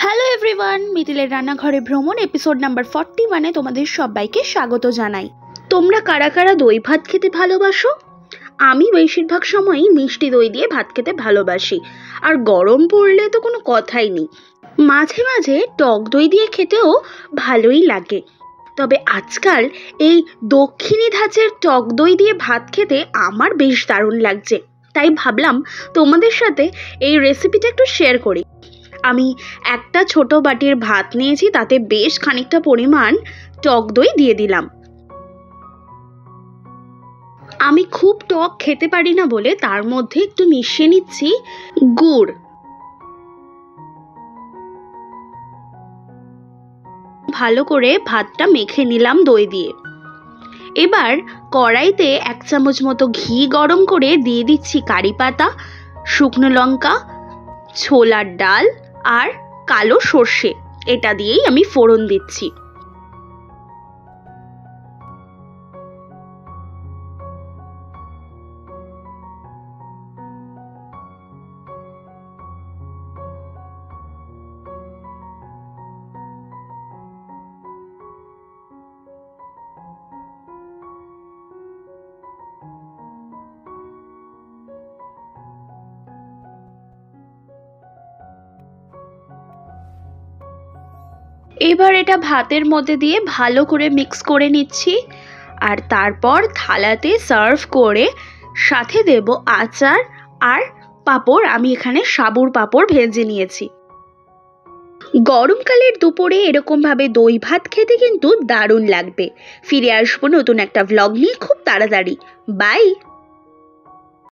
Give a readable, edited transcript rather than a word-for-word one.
Hello everyone, মিডিলের রান্নাঘরে ভ্রমণ episode number 41-এ তোমাদের সবাইকে স্বাগত জানাই। তোমরা কারা কারা দই ভাত খেতে ভালোবাসো? আমি বেশিরভাগ সময়ই মিষ্টি দই দিয়ে ভাত খেতে ভালোবাসি, আর গরম পড়লে তো কোনো কথাই নেই। মাঝে মাঝে টক দই দিয়ে খেতেও ভালোই লাগে। তবে আজকাল এই দক্ষিণী ধাঁচের টক দই দিয়ে ভাত খেতে আমার বেশ দারুণ লাগছে, তাই ভাবলাম তোমাদের সাথে এই রেসিপিটা একটু শেয়ার করি। আমি একটা ছোট বাটির ভাত নিয়েছি, তাতে বেশ খানিকটা পরিমাণ টক দই দিয়ে দিলাম। আমি খুব টক খেতে পারি না বলে তার মধ্যে একটু মিশিয়ে নিচ্ছি গুড়। ভালো করে ভাতটা মেখে নিলাম দই দিয়ে। এবার কড়াইতে 1 চামচ মতো ঘি গরম করে দিয়ে দিচ্ছি কারি পাতা, শুকনো লঙ্কা, ছোলার ডাল আর কালো সর্ষে। এটা দিয়েই আমি ফোড়ন দিচ্ছি। এবার এটা ভাতের মধ্যে দিয়ে ভালো করে মিক্স করে নিচ্ছি, আর তারপর থালাতে সার্ভ করে সাথে দেব আচার আর পাঁপড়। আমি এখানে সাবুর পাঁপড় ভেজে নিয়েছি। গরমকালের দুপুরে এরকমভাবে দই ভাত খেতে কিন্তু দারুণ লাগবে। ফিরে আসবো নতুন একটা ভ্লগ নিয়ে খুব তাড়াতাড়ি। বাই।